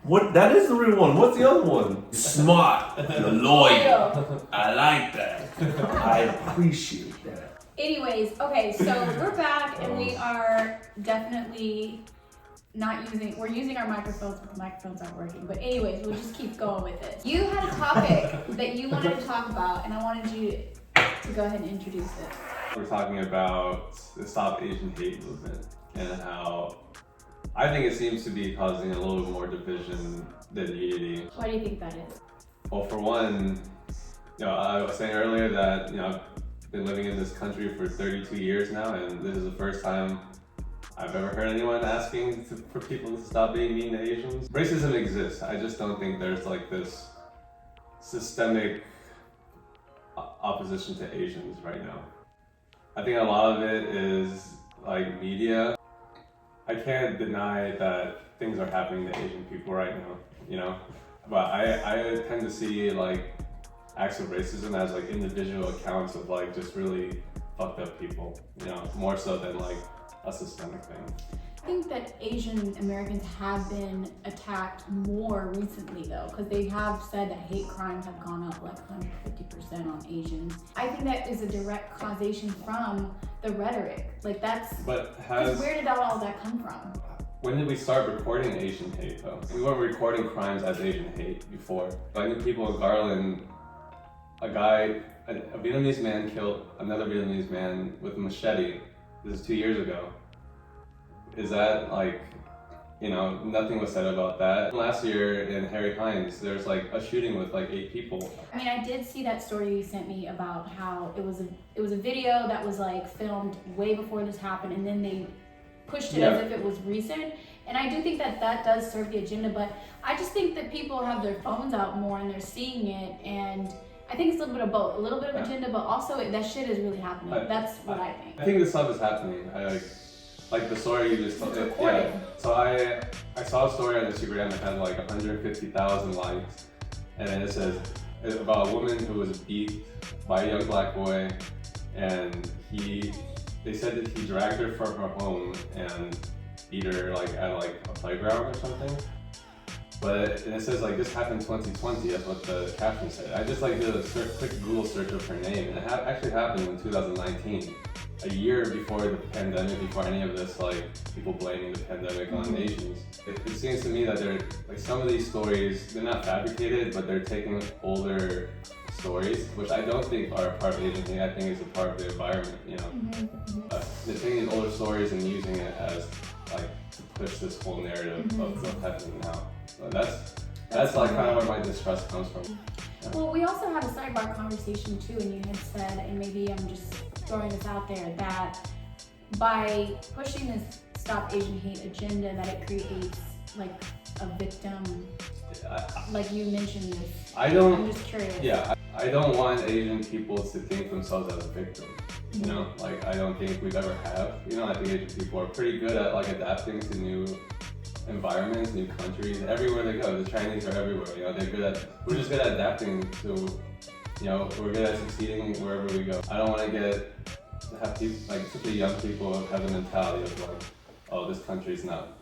What? That is the real one. What's the other one? Smart. You're loyal. I like that. I appreciate that. Anyways, okay, so we're back and we are definitely we're using our microphones, but the microphones aren't working. But anyways, we'll just keep going with it. You had a topic that you wanted to talk about, and I wanted you to go ahead and introduce it. We're talking about the Stop Asian Hate movement and how I think it seems to be causing a little bit more division than unity. Why do you think that is? Well, for one, I was saying earlier that I've been living in this country for 32 years now, and this is the first time I've ever heard anyone asking for people to stop being mean to Asians. Racism exists. I just don't think there's like this systemic opposition to Asians right now. I think a lot of it is like media. I can't deny that things are happening to Asian people right now, but I tend to see like acts of racism as like individual accounts of like just really fucked up people, more so than like a systemic thing. I think that Asian Americans have been attacked more recently though, because they have said that hate crimes have gone up like 150% on Asians. I think that is a direct causation from the rhetoric. Like where did all that come from? When did we start recording Asian hate though? We weren't recording crimes as Asian hate before. I knew people in Garland, a Vietnamese man killed another Vietnamese man with a machete. This is 2 years ago. Is that like, nothing was said about that. Last year in Harry Hines, there's like a shooting with like 8 people. I mean, I did see that story you sent me about how it was a video that was like filmed way before this happened, and then they pushed it as if it was recent. And I do think that does serve the agenda, but I just think that people have their phones out more and they're seeing it, and I think it's a little bit of both. A little bit of agenda, but also that shit is really happening. That's what I think. I think this stuff is happening. Like the story you just told. So I saw a story on Instagram that had like 150,000 likes, and then it says about a woman who was beat by a young black boy, and they said that he dragged her from her home and beat her like at like a playground or something. But it says like this happened in 2020. That's what the caption said. I just like did a quick Google search of her name, and it actually happened in 2019, a year before the pandemic, before any of this like people blaming the pandemic on Asians. It seems to me that they're like some of these stories, they're not fabricated, but they're taking older stories, which I don't think are a part of Asian hate. I think it's a part of the environment. They're taking these older stories and using it as like to push this whole narrative of what's happening now. So that's like kind of where my distrust comes from. Yeah. Well, we also had a sidebar conversation too, and you had said, and maybe I'm just throwing this out there, that by pushing this Stop Asian Hate agenda, that it creates like a victim. Like you mentioned this. I'm just curious. Yeah, I don't want Asian people to think themselves as a victim. Like I don't think we've ever have. I think Asian people are pretty good at like adapting to new environments, new countries, everywhere they go. The Chinese are everywhere. We're just good at adapting to, we're good at succeeding wherever we go. I don't want to have people, like particularly young people, have the mentality of like, oh, this country's not,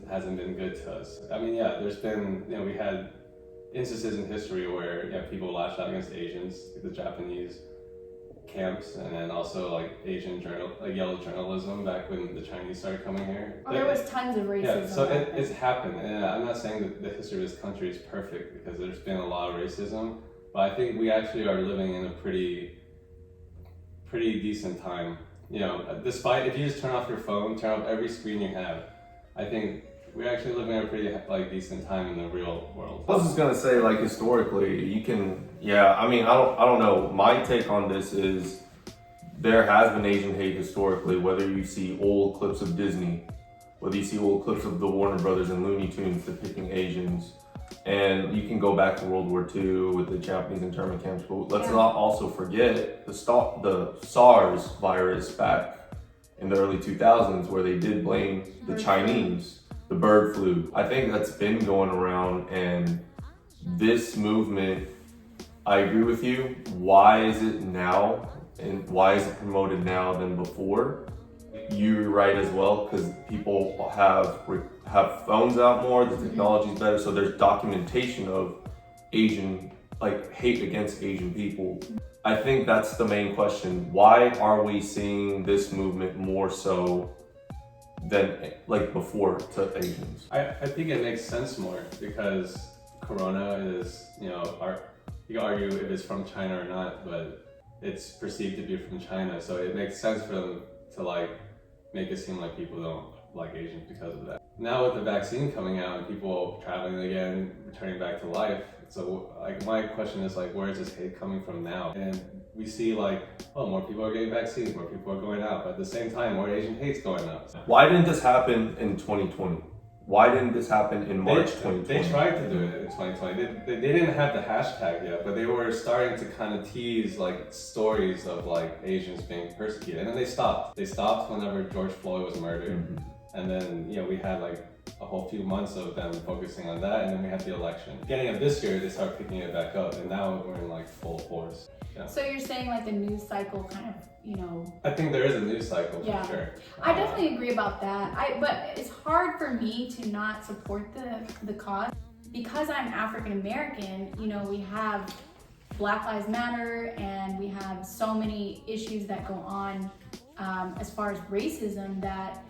hasn't been good to us. I mean, there's been, we had instances in history where people lashed out against Asians, like the Japanese camps, and then also like yellow journalism back when the Chinese started coming here. There was tons of racism. Yeah, so it's happened, and I'm not saying that the history of this country is perfect, because there's been a lot of racism, but I think we actually are living in a pretty decent time. Despite, if you just turn off your phone, turn off every screen you have, I think we're actually living in a pretty decent time in the real world. I was just gonna say, like, historically, you can, I mean, I don't know. My take on this is there has been Asian hate historically, whether you see old clips of Disney, whether you see old clips of the Warner Brothers and Looney Tunes depicting Asians, and you can go back to World War II with the Japanese internment camps. But let's not also forget the SARS virus back in the early 2000s, where they did blame the Chinese, the bird flu. I think that's been going around, and this movement, I agree with you. Why is it now, and why is it promoted now than before? you're right as well, because people have phones out more, the technology's better, so there's documentation of Asian, like hate against Asian people. I think that's the main question. Why are we seeing this movement more so than like before to Asians? I think it makes sense more because Corona is, you can argue if it's from China or not, but it's perceived to be from China, so it makes sense for them to like make it seem like people don't like Asians because of that. Now with the vaccine coming out and people traveling again, returning back to life, so like my question is like, where is this hate coming from now? And we see like, oh, more people are getting vaccines, more people are going out, but at the same time, more Asian hate's going up. Why didn't this happen in 2020? Why didn't this happen in March 2020? They tried to do it in 2020. They didn't have the hashtag yet, but they were starting to kind of tease like stories of like Asians being persecuted, and then they stopped. They stopped whenever George Floyd was murdered, and then we had like a whole few months of them focusing on that, and then we had the election. Beginning of this year, they started picking it back up, and now we're in like full force. Yeah. So you're saying like the news cycle kind of, I think there is a news cycle Yeah. for sure. I definitely agree about that. But it's hard for me to not support the cause because I'm African American. We have Black Lives Matter, and we have so many issues that go on as far as racism that,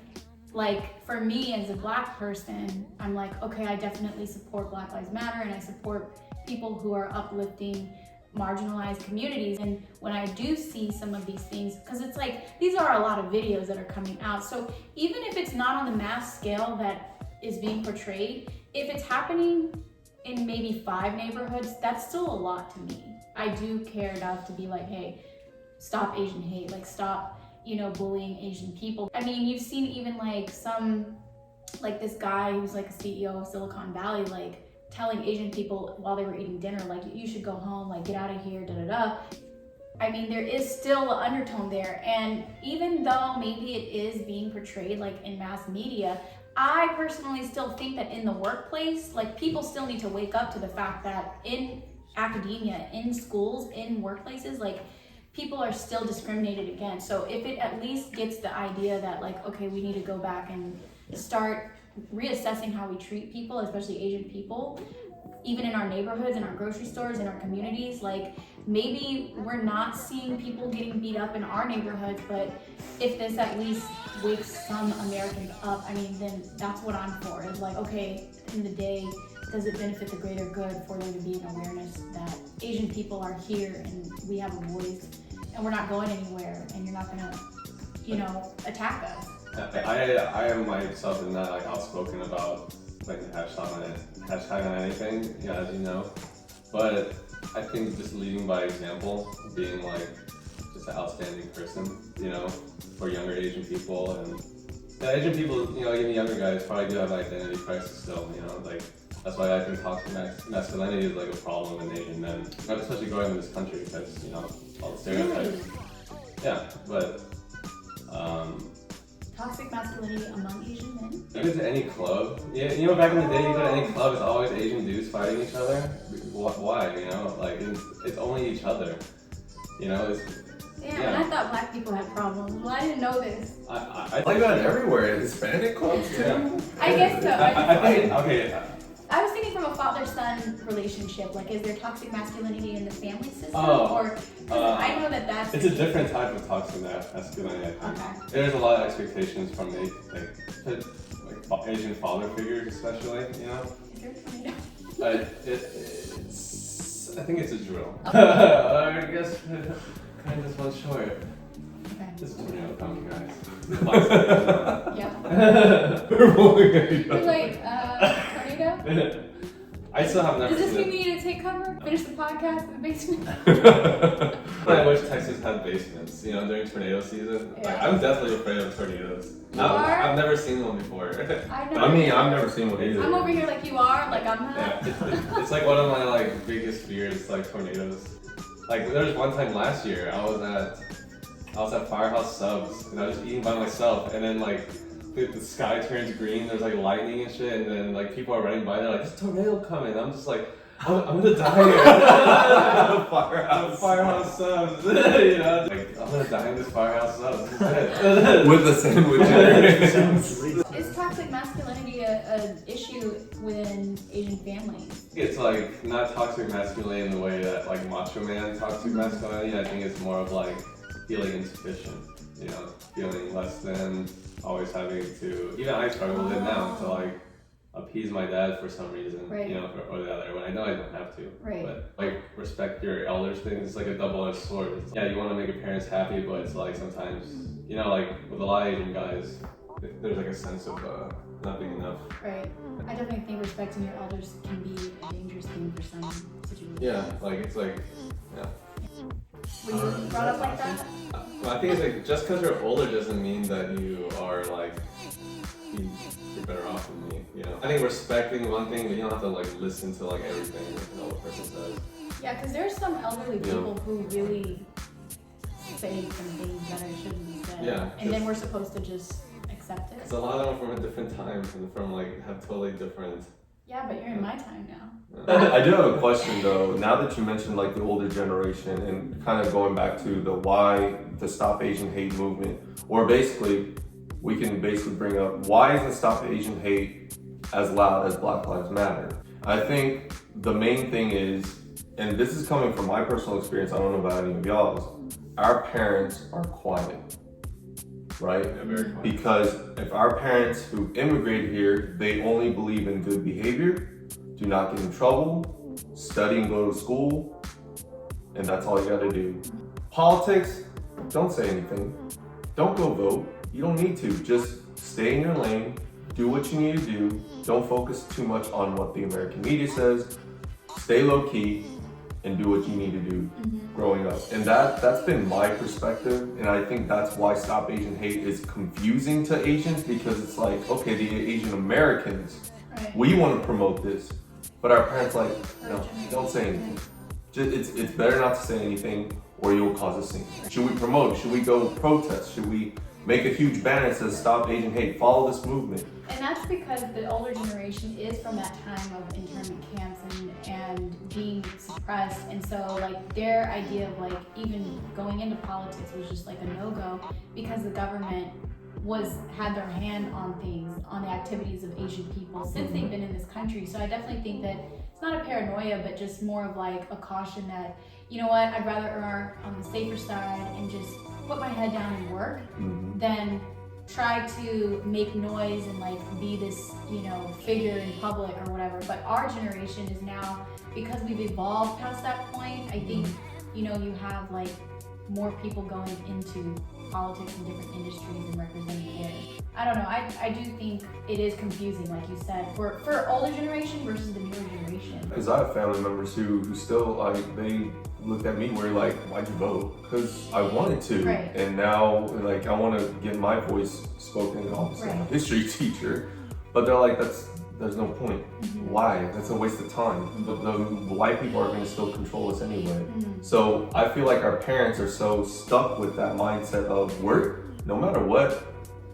like, for me as a Black person, I'm like, okay, I definitely support Black Lives Matter, and I support people who are uplifting marginalized communities. And when I do see some of these things, because it's like these are a lot of videos that are coming out, so even if it's not on the mass scale that is being portrayed, if it's happening in maybe 5 neighborhoods, that's still a lot to me. I do care enough to be like, hey, stop Asian hate, like stop bullying Asian people. I mean, you've seen even like this guy who's like a CEO of Silicon Valley, like telling Asian people while they were eating dinner, like, you should go home, like, get out of here, da-da-da. I mean, there is still an undertone there. And even though maybe it is being portrayed like in mass media, I personally still think that in the workplace, like, people still need to wake up to the fact that in academia, in schools, in workplaces, like, people are still discriminated against. So if it at least gets the idea that, like, okay, we need to go back and start reassessing how we treat people, especially Asian people, even in our neighborhoods, in our grocery stores, in our communities, like, maybe we're not seeing people getting beat up in our neighborhoods, but if this at least wakes some Americans up, I mean, then that's what I'm for. It's like, okay, in the day, does it benefit the greater good for there to be an awareness that Asian people are here and we have a voice and we're not going anywhere and you're not gonna, attack us. I am myself not like outspoken about like the hashtag on anything, as you know. But I think just leading by example, being like just an outstanding person, for younger Asian people, and Asian people, even younger guys probably do have an identity crisis still, like that's why I think toxic masculinity is like a problem in Asian men, especially growing in this country because all the stereotypes. Yeah, but Toxic masculinity among Asian men? You go to any club, back in the day, you go to any club, it's always Asian dudes fighting each other. Why? Like it's only each other. And I thought Black people had problems. Well, I didn't know this. I Like that everywhere. Hispanic clubs too. Yeah. I guess so. I think okay. I was thinking from a father-son relationship. Like, is there toxic masculinity in the family system, or I know that's it's a different type of toxic masculinity. I think. Okay. There's a lot of expectations from like Asian father figures, especially. Is there a It's. I think it's a drill. I guess kind of just one short. Okay. This is tornado coming, guys. Yeah. You're like, tornado? I still have never Does this seen mean we need to take cover? Finish the podcast in the basement? I wish Texas had basements, during tornado season. Yeah. Like, I'm definitely afraid of tornadoes. You are? I've never seen one before. I mean, I've never seen one either. I'm over here like you are, like I'm not. Yeah, it's like one of my like biggest fears, like tornadoes. Like there was one time last year, I was at Firehouse Subs and I was eating by myself, and then like the sky turns green, there's like lightning and shit, and then like people are running by, they're like, "There's a tornado coming." I'm just like, I'm gonna die here. Firehouse. Firehouse Subs. Like, I'm gonna die in this firehouse. This is it. With a sandwich. Is toxic masculinity an issue within Asian families? It's like not toxic masculinity in the way that like macho man toxic masculinity. I think it's more of like feeling insufficient, you know, feeling less than, always having to, even I struggle with it now to like appease my dad for some reason, you know, or the other, when I know I don't have to. But like respect your elders thing, it's like a double-edged sword. Yeah, you want to make your parents happy, but it's like sometimes, you know, like with a lot of Asian guys, there's like a sense of not being enough. Right. I definitely think respecting your elders can be a dangerous thing for some situations. Yeah, like it's like, yeah. Were you brought up like that? Well, I think it's like just because you're older doesn't mean that you are like you're better off than me. You know, I think respecting one thing, but you don't have to like listen to like everything an older person says. Yeah, because there's some elderly people who really say some things that shouldn't be said. Yeah, and then we're supposed to just accept it. Because a lot of them are from a different time and from like have totally different. Yeah, but you're in my time now. I do have a question though. Now that you mentioned like the older generation and kind of going back to the why the Stop Asian Hate movement, or basically we can basically bring up why isn't Stop Asian Hate as loud as Black Lives Matter? I think the main thing is, and this is coming from my personal experience, I don't know about any of y'all's, our parents are quiet, right? Yeah, very quiet. Because if our parents who immigrated here, they only believe in good behavior, do not get in trouble, study and go to school, and that's all you gotta do. Politics, don't say anything. Don't go vote. You don't need to. Just stay in your lane, do what you need to do. Don't focus too much on what the American media says. Stay low key and do what you need to do growing up. And that's been my perspective, and I think that's why Stop Asian Hate is confusing to Asians, because it's like, okay, the Asian Americans, we want to promote this, but our parents like, no, don't say anything. Just, it's better not to say anything or you'll cause a scene. Should we promote? Should we go protest? Should we make a huge banner that says Stop Asian Hate, follow this movement? And that's because the older generation is from that time of internment camps and being suppressed, and so like their idea of like even going into politics was just like a no-go, because the government had their hand on things, on the activities of Asian people since they've been in this country. So I definitely think that it's not a paranoia, but just more of like a caution that, you know what, I'd rather err on the safer side and just put my head down and work than try to make noise and like be this, you know, figure in public or whatever. But our generation is now, because we've evolved past that point, I think, you know, you have like more people going into politics in different industries and representing there. I don't know, I do think it is confusing, like you said, for older generation versus the newer generation. Because I have family members who still like, they looked at me where like, why'd you vote? Because I wanted to, and now like I want to get my voice spoken. Obviously, I'm a history teacher, but they're like, there's no point. Why? That's a waste of time. The white people are going to still control us anyway. So I feel like our parents are so stuck with that mindset of no matter what,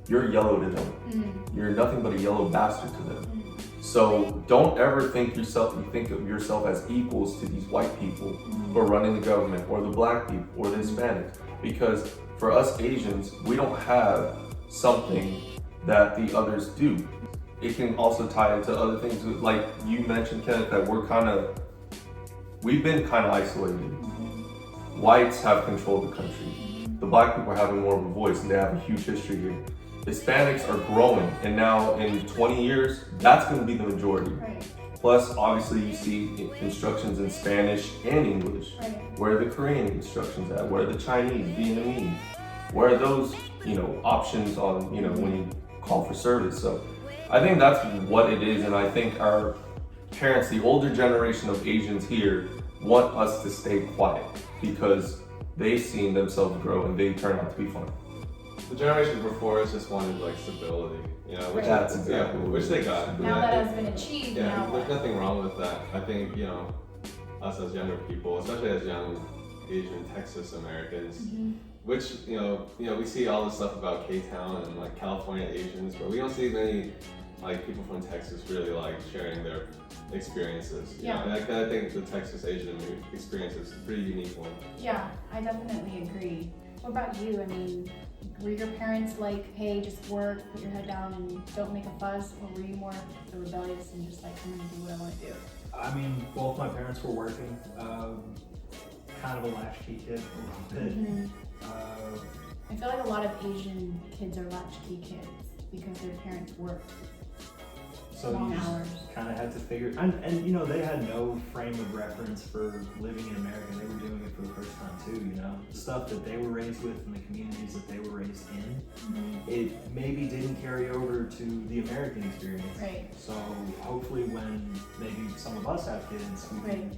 you're yellow to them. You're nothing but a yellow bastard to them. So don't ever think of yourself as equals to these white people who are running the government, or the black people, or the Hispanics. Because for us Asians, we don't have something that the others do. It can also tie into other things, like you mentioned, Kenneth, that we've been kind of isolated. Whites have controlled the country. The black people are having more of a voice, and they have a huge history here. Hispanics are growing, and now in 20 years, that's going to be the majority. Plus, obviously, you see instructions in Spanish and English. Where are the Korean instructions at? Where are the Chinese, Vietnamese? Where are those, you know, options on, you know, when you call for service? So I think that's what it is, and I think our parents, the older generation of Asians here, want us to stay quiet because they've seen themselves grow and they turn out to be fun. The generation before us just wanted like stability, you know, which That's exactly which they got. Now that has been achieved, now there's nothing wrong with that. I think, you know, us as younger people, especially as young Asian Texas Americans, which, you know, we see all this stuff about K-Town and like California Asians, but we don't see many like people from Texas really like sharing their experiences. You know? And I think the Texas Asian experience is a pretty unique one. Yeah, I definitely agree. What about you? I mean, were your parents like, hey, just work, put your head down and don't make a fuss? Or were you more the rebellious and just like, I'm gonna do what I wanna do? I mean, both my parents were working. Kind of a latchkey kid a little bit. I feel like a lot of Asian kids are latchkey kids because their parents worked So long you hours. kind of had to figure, and you know, they had no frame of reference for living in America. They were doing it for the first time too, you know. The stuff that they were raised with and the communities that they were raised in, it maybe didn't carry over to the American experience. Right. So hopefully when maybe some of us have kids, we Right. can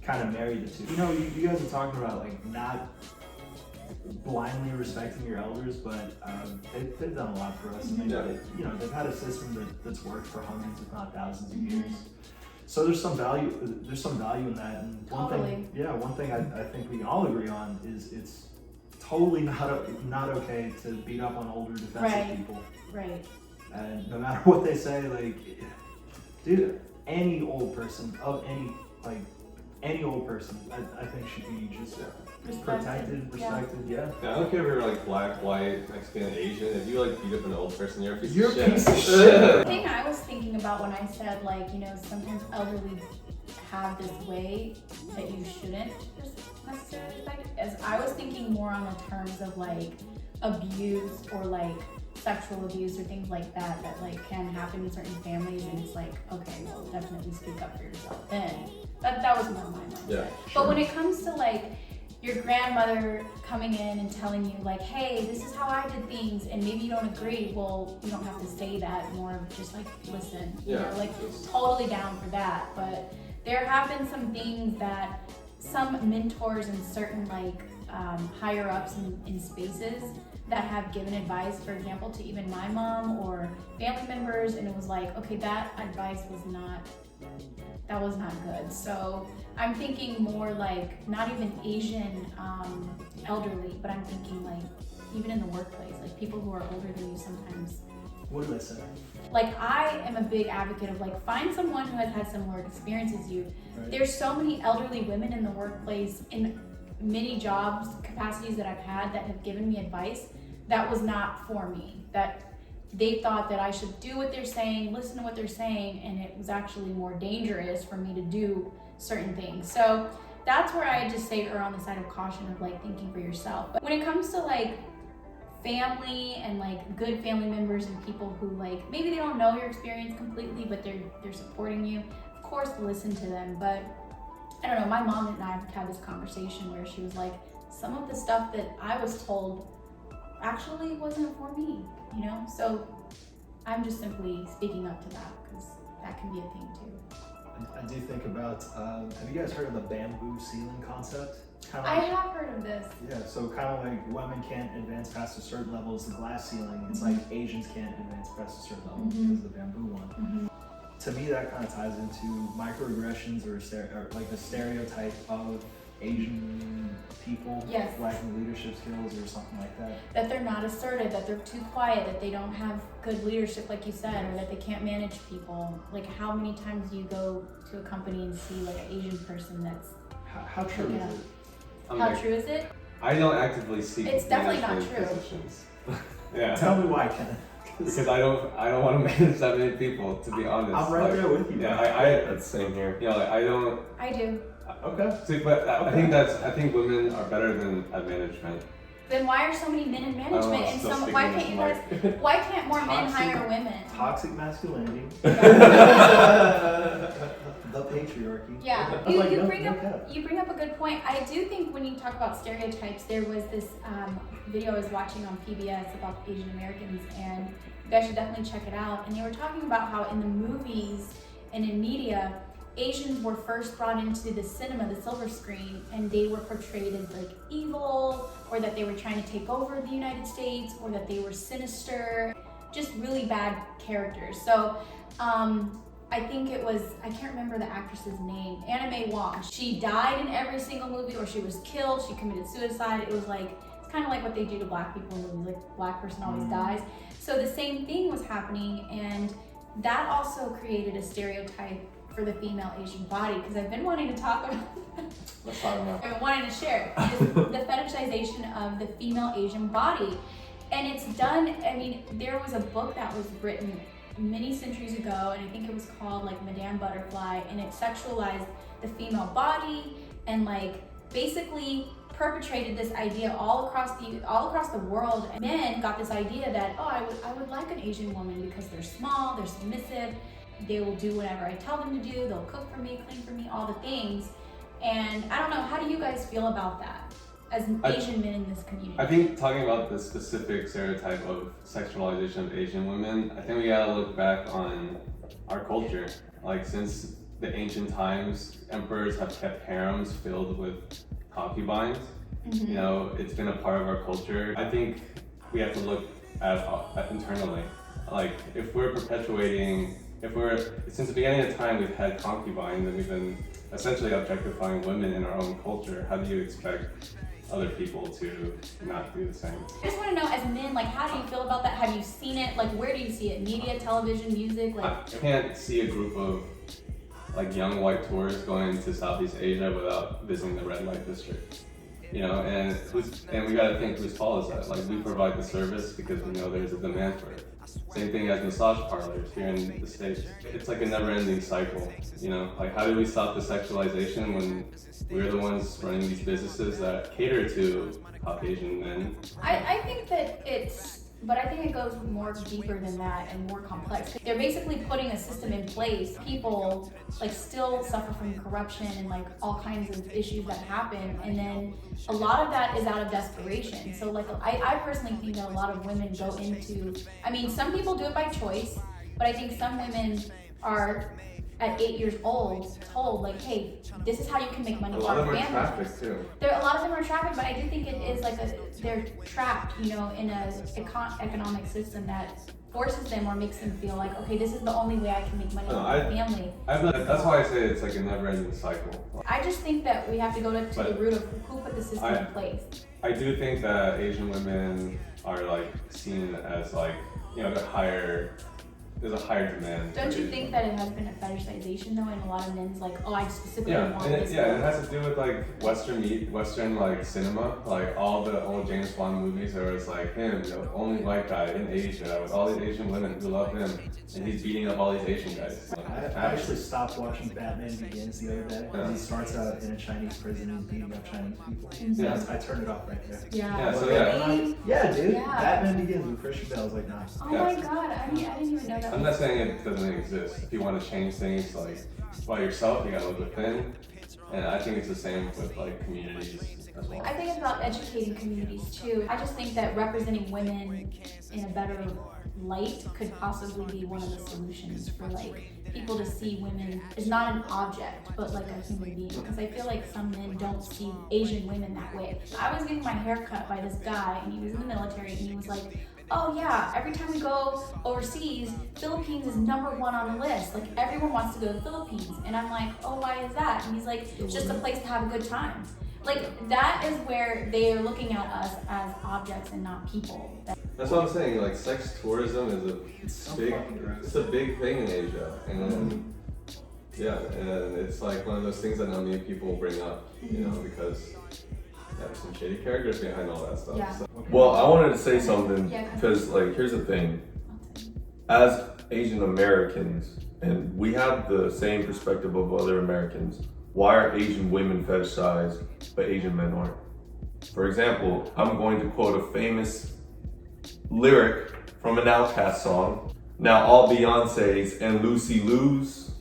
kind of marry the two. You know, you guys are talking about like not blindly respecting your elders, but they've done a lot for us. I mean, you know, they've had a system that's worked for hundreds, if not thousands of years. So there's some value. There's some value in that. And one thing I think we can all agree on is it's totally not okay to beat up on older defensive people. Right. And no matter what they say, like, dude, any old person of any old person, I think should be just protected, respected, yeah. Yeah, I don't care if you're like black, white, Mexican, Asian. If you like beat up an old person, you're a piece You're of a shit. piece of shit. The thing I was thinking about when I said, like, you know, sometimes elderly have this way that you shouldn't necessarily respect, as I was thinking more on the terms of like abuse or like sexual abuse or things like that like can happen in certain families, and it's like, okay, well, definitely speak up for yourself. Then that was more my mindset. Yeah, But when it comes to like your grandmother coming in and telling you like, hey, this is how I did things, and maybe you don't agree, well, you don't have to say that. More of just like, listen, you know, like totally down for that. But there have been some things that some mentors and certain like higher ups in spaces that have given advice, for example, to even my mom or family members, and it was like, okay, that advice was not good. So I'm thinking more like not even Asian elderly, but I'm thinking like even in the workplace, like people who are older than you sometimes. What do they say? Like, I am a big advocate of like, find someone who has had similar experience as you. Right. There's so many elderly women in the workplace in many jobs, capacities that I've had that have given me advice that was not for me, that they thought that I should do what they're saying, listen to what they're saying, and it was actually more dangerous for me to do certain things. So that's where I just say err on the side of caution of like thinking for yourself. But when it comes to like family and like good family members and people who like maybe they don't know your experience completely, but they're supporting you, of course listen to them. But I don't know, my mom and I have had this conversation where she was like, some of the stuff that I was told actually wasn't for me, you know? So I'm just simply speaking up to that because that can be a thing too. I do think about, have you guys heard of the bamboo ceiling concept? I have heard of this. Yeah, so kind of like women can't advance past a certain level as the glass ceiling. It's like Asians can't advance past a certain level because of the bamboo one. To me, that kind of ties into microaggressions or like the stereotype of Asian people lacking leadership skills or something like that. That they're not assertive, that they're too quiet, that they don't have good leadership, like you said, or that they can't manage people. Like, how many times do you go to a company and see like an Asian person that's How true is it? How true is it? I don't actively seek It's definitely not management true. positions. Yeah. Tell me why, Kenneth. Because I don't want to manage that many people, to be honest. I'm right there with you. Yeah, That's the same here. you know, like, I don't. I do. Okay. See, but I think women are better than at management. Then why are so many men in management and still some? Why speaking can't as you guys? Why can't more men Toxic- hire women? Toxic masculinity. The patriarchy. Yeah, I'm like, you no, bring no up cap. you bring up a good point. I do think when you talk about stereotypes, there was this video I was watching on PBS about Asian Americans, and you guys should definitely check it out. And they were talking about how in the movies and in media, Asians were first brought into the cinema, the silver screen, and they were portrayed as like evil, or that they were trying to take over the United States, or that they were sinister, just really bad characters. So I think it was, I can't remember the actress's name, Anna Mae Wong. She died in every single movie, or she was killed, she committed suicide. It was like, it's kind of like what they do to black people in movies, like black person always dies. So the same thing was happening, and that also created a stereotype for the female Asian body, because I've been wanting to talk about Let's talk about I've been wanting to share is the fetishization of the female Asian body. And it's done, I mean, there was a book that was written many centuries ago, and I think it was called like Madame Butterfly, and it sexualized the female body and like basically perpetrated this idea all across the world. And men got this idea that, oh, I would like an Asian woman because they're small, they're submissive, they will do whatever I tell them to do, they'll cook for me, clean for me, all the things. And I don't know, how do you guys feel about that as Asian men in this community? I think talking about the specific stereotype of sexualization of Asian women, I think we gotta look back on our culture. Like, since the ancient times, emperors have kept harems filled with concubines. Mm-hmm. You know, it's been a part of our culture. I think we have to look at internally. Like, if we're perpetuating, since the beginning of time we've had concubines and we've been essentially objectifying women in our own culture, how do you expect other people to not do the same? I just want to know, as men, like, how do you feel about that? Have you seen it? Like, where do you see it? Media, television, music? Like, I can't see a group of like young white tourists going to Southeast Asia without visiting the red light district. You know, and we gotta think, whose fault is that? Like, we provide the service because we know there's a demand for it. Same thing as massage parlors here in the States. It's like a never-ending cycle, you know? Like, how do we stop the sexualization when we're the ones running these businesses that cater to Caucasian men? I think that but I think it goes more deeper than that and more complex. They're basically putting a system in place. People like still suffer from corruption and like all kinds of issues that happen, and then a lot of that is out of desperation. So like I personally think that a lot of women go into, I mean, some people do it by choice, but I think some women are at 8 years old told like, hey, this is how you can make money for our family. A lot of them are trafficked too. A lot of them are trafficked, but I do think it is like they're trapped, you know, in a economic system that forces them or makes them feel like, okay, this is the only way I can make money for my family. That's why I say it's like a never-ending cycle. I just think that we have to go to the root of who put the system in place. I do think that Asian women are like seen as like, you know, there's a higher demand. Don't you think that it has been a fetishization though, and a lot of men's like, oh, I specifically want this? Yeah, it has to do with like Western like cinema, like all the old James Bond movies where it's like him, the only white guy in Asia with all these Asian women who love him, and he's beating up all these Asian guys. I actually stopped watching Batman Begins the other day. Yeah. He starts out in a Chinese prison and beating up Chinese people. Yeah. I turned it off right there. Really? Yeah, dude. Yeah. Batman Begins with Christian Bale. I was like, nah. Oh my god, I mean, I didn't even know that. I'm not saying it doesn't exist. If you want to change things like by yourself, you gotta look within. And I think it's the same with like communities as well. I think it's about educating communities too. I just think that representing women in a better light could possibly be one of the solutions for like people to see women as not an object, but like a human being. Because I feel like some men don't see Asian women that way. I was getting my hair cut by this guy, and he was in the military, and he was like, oh yeah, every time we go overseas, Philippines is #1 on the list. Like, everyone wants to go to the Philippines. And I'm like, oh, why is that? And he's like, it's just a place to have a good time. Like, that is where they are looking at us as objects and not people. That's what I'm saying. Like, sex tourism is it's a big thing in Asia, and yeah, and it's like one of those things that not many people bring up, you know, because there's some shady characters behind all that stuff. Yeah. So. Well, I wanted to say something because, like, here's the thing: as Asian Americans, and we have the same perspective of other Americans. Why are Asian women fetishized, but Asian men aren't? For example, I'm going to quote a famous lyric from an Outkast song. Now all Beyoncé's and Lucy Lou's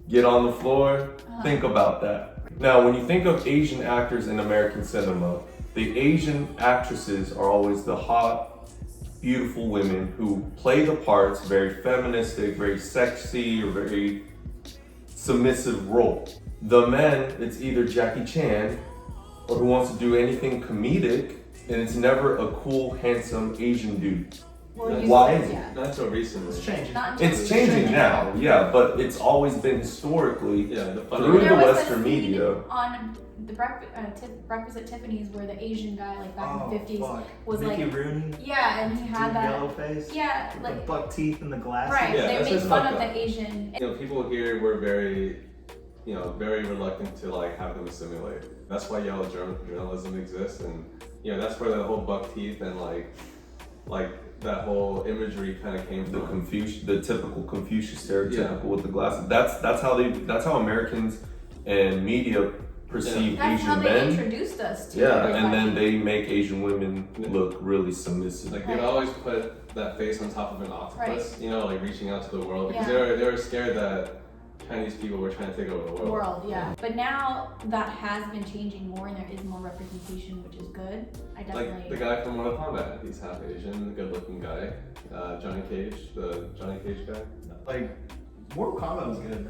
get on the floor. Think about that. Now, when you think of Asian actors in American cinema, the Asian actresses are always the hot, beautiful women who play the parts, very feministic, very sexy, or very submissive role. The men, it's either Jackie Chan or who wants to do anything comedic, and it's never a cool, handsome Asian dude. Why is it? Not so recently. It's changing. It's changing now, yeah, but it's always been historically through the Western media. On the breakfast at Tiffany's where the Asian guy like back in the 50s fuck. was Mickey like, Rooney, yeah, and he had dude, that, yellow face, yeah, with like, the buck teeth and the glasses. right, Yeah, they that's made just fun fucked of up. the Asian. You know, people here were very, you know, very reluctant to like have them assimilate. That's why yellow journalism exists, and you know, that's where the whole buck teeth and like that whole imagery kind of came from. The typical Confucius stereotypical with the glasses. That's how Americans and media perceive That's how Asian they men. introduced us to Yeah, it, and like- then they make Asian women look really submissive. Like they've always put that face on top of an octopus, you know, like reaching out to the world because Yeah. they were scared that Chinese people were trying to take over the world. Yeah. But now that has been changing more and there is more representation, which is good. I definitely. Like the guy from Mortal Kombat, he's half Asian, the good-looking guy, Johnny Cage, the Johnny Cage guy. Like, Mortal Kombat was good.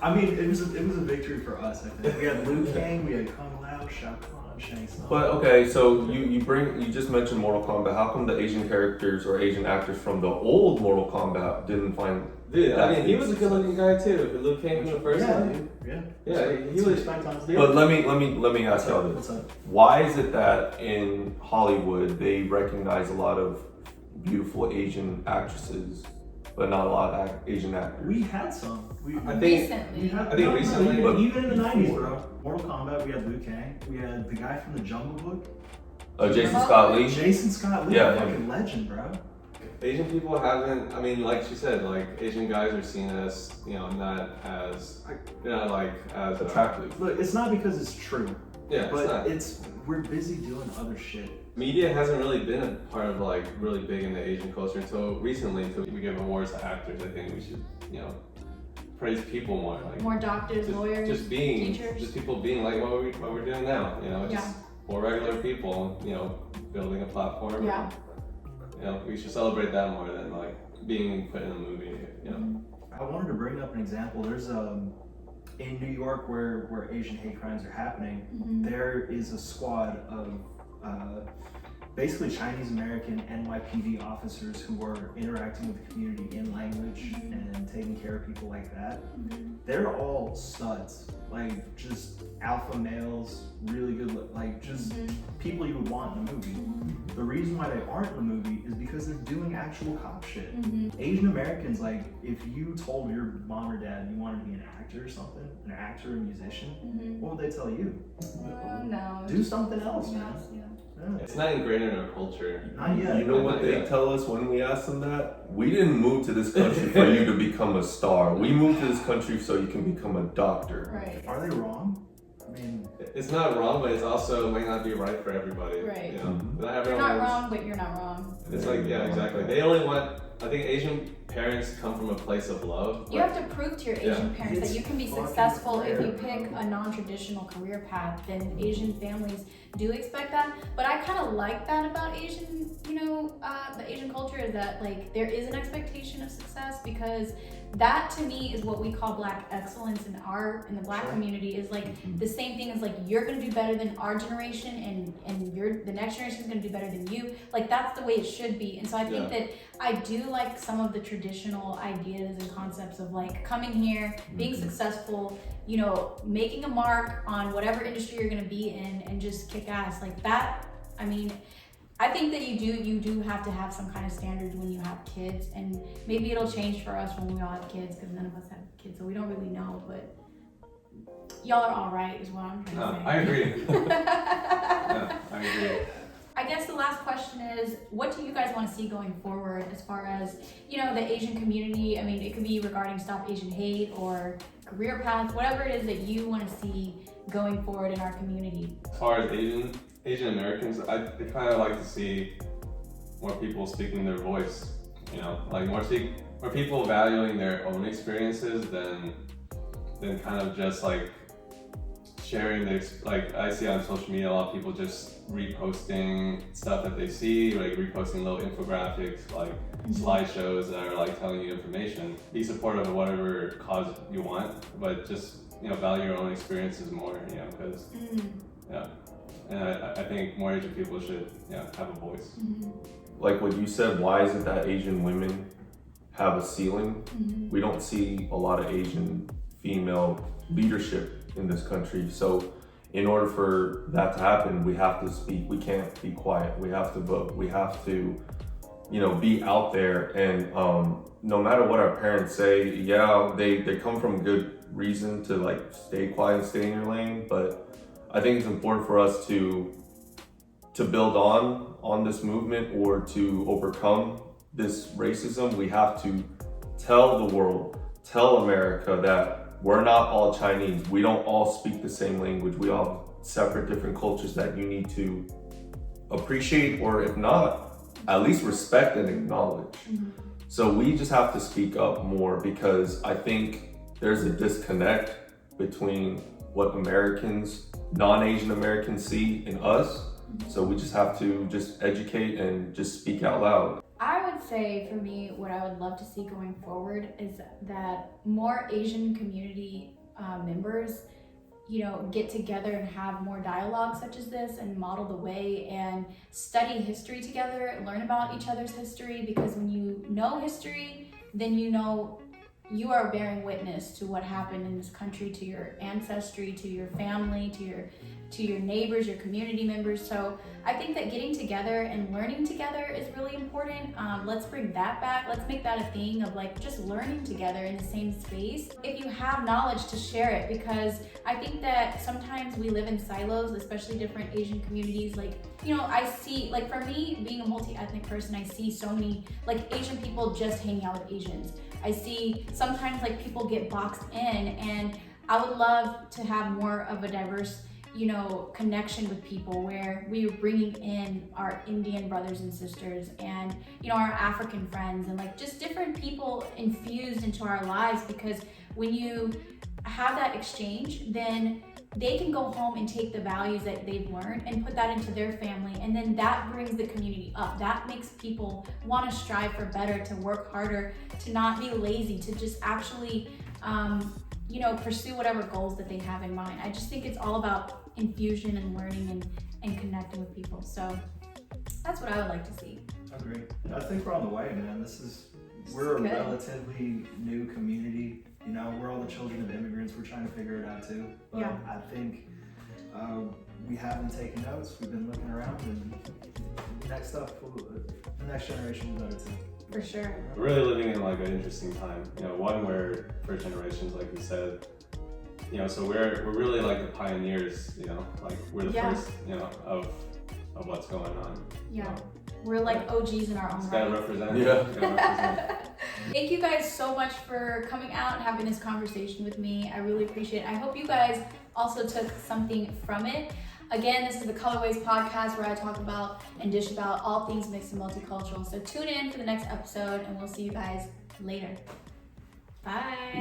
I mean, it was a victory for us. I think we had Liu Kang, we had Kung Lao, Shao Kahn, Shang Tsung. But okay, so you just mentioned Mortal Kombat. How come the Asian characters or Asian actors from the old Mortal Kombat didn't find? Dude, I that mean, he was a success? good-looking guy too. Luke Cage from the first yeah, one. dude. Yeah. Yeah, he was. Respect on his name. But let me ask y'all this. What's up? Why is it that in Hollywood they recognize a lot of beautiful Asian actresses, but not a lot of Asian actors? We had some. I think. Recently. We had, I think recently, but even in the '90s, before. bro. Mortal Kombat, we had Liu Kang. We had the guy from the Jungle Book, Jason Scott Lee. Jason Scott Lee, Yeah, fucking legend, bro. Asian people haven't. I mean, like she said, like Asian guys are seen as, you know, not as, you know, like as Attractive. Look, it's not because it's true, Yeah, it's but not. we're busy doing other shit. Media hasn't really been a part of like really big in the Asian culture until recently. Until we give awards to actors, I think we should, you know, praise people more. Like More doctors, lawyers, just being, teachers. just people being like what we're doing now. You know, just for regular people. You know, building a platform. Yeah. You know, we should celebrate that more than like being put in a movie. You know. I wanted to bring up an example. There's in New York where Asian hate crimes are happening. There is a squad of basically Chinese American NYPD officers who are interacting with the community in language and taking care of people like that. They're all studs, like just alpha males, really good, like just people you would want in a movie. The reason why they aren't in the movie is because they're doing actual cop shit. Asian Americans, like if you told your mom or dad you wanted to be an actor or something, an actor or musician, what would they tell you? No. Do something else, man. Yeah. Yeah. It's not ingrained in our culture. Not yet. You know what they tell us when we ask them that? We didn't move to this country for you to become a star. We moved to this country so you can become a doctor. Right. Are they wrong? I mean, It's not wrong, but it's also might not be right for everybody. Right. You know, Mhm. not You're everyone not wants- wrong, but you're not wrong. It's like, yeah, exactly. They only want. I think Asian parents come from a place of love. You have to prove to your Asian parents It's that you can be fucking successful if you fair, pick a non-traditional career path. Then Asian families do expect that. But I kind of like that about Asian, the Asian culture is that like there is an expectation of success because that to me is what we call Black excellence in the Black Sure. community is like the same thing as like you're gonna do better than our generation and the next generation is gonna do better than you. Like that's the way it should be. And so I think that I do like some of the traditional ideas and concepts of like coming here, being successful, making a mark on whatever industry you're gonna be in and just kick ass like that. I mean, I think that you do have to have some kind of standards when you have kids, and maybe it'll change for us when we all have kids because none of us have kids, so we don't really know, but y'all are all right is what I'm trying to say. I agree. Yeah, I agree. I guess the last question is, what do you guys want to see going forward as far as, the Asian community? I mean, it could be regarding Stop Asian Hate or career paths, whatever it is that you want to see going forward in our community. As far as Asian Americans, I kind of like to see more people speaking their voice. Like more people valuing their own experiences than kind of just like sharing like I see on social media a lot of people just reposting stuff that they see, like reposting little infographics, like slideshows that are like telling you information. Be supportive of whatever cause you want, but just value your own experiences more, because and I think more Asian people should have a voice. Like what you said, why is it that Asian women have a ceiling? We don't see a lot of Asian female leadership in this country. So in order for that to happen, we have to speak. We can't be quiet. We have to vote. We have to, be out there. And no matter what our parents say, yeah, they come from good reason to like stay quiet and stay in your lane. But I think it's important for us to build on this movement or to overcome this racism. We have to tell the world, tell America that we're not all Chinese. We don't all speak the same language. We all have separate different cultures that you need to appreciate, or if not, at least respect and acknowledge. Mm-hmm. So we just have to speak up more, because I think there's a disconnect between what Americans, non-Asian Americans see in us. So we just have to just educate and just speak out loud. I would say for me, what I would love to see going forward is that more Asian community members, get together and have more dialogue such as this and model the way and study history together, learn about each other's history, because when you know history, then you are bearing witness to what happened in this country, to your ancestry, to your family, to your neighbors, your community members. So I think that getting together and learning together is really important. Let's bring that back. Let's make that a thing of like just learning together in the same space. If you have knowledge, to share it, because I think that sometimes we live in silos, especially different Asian communities. Like, I see, like for me, being a multi-ethnic person, I see so many like Asian people just hanging out with Asians. I see sometimes like people get boxed in, and I would love to have more of a diverse, connection with people, where we are bringing in our Indian brothers and sisters and, our African friends, and like just different people infused into our lives, because when you have that exchange, then they can go home and take the values that they've learned and put that into their family, and then that brings the community up. That makes people want to strive for better, to work harder, to not be lazy, to just actually pursue whatever goals that they have in mind. I just think it's all about infusion and learning and connecting with people. So that's what I would like to see. Agree. I think we're on the way, man. We're a Good. relatively new community. We're all the children of immigrants. We're trying to figure it out too. But Yeah. I think we haven't taken notes. We've been looking around, and next up, the next generation will better too. For sure. We're really living in like an interesting time. One where first generations, like you said, so we're really like the pioneers. Like we're the Yeah. first, of what's going on. Yeah. We're like OGs in our own Just right. gotta represent. Yeah. Gotta represent. Thank you guys so much for coming out and having this conversation with me. I really appreciate it. I hope you guys also took something from it. Again, this is the Colorways podcast, where I talk about and dish about all things mixed and multicultural. So tune in for the next episode, and we'll see you guys later. Bye.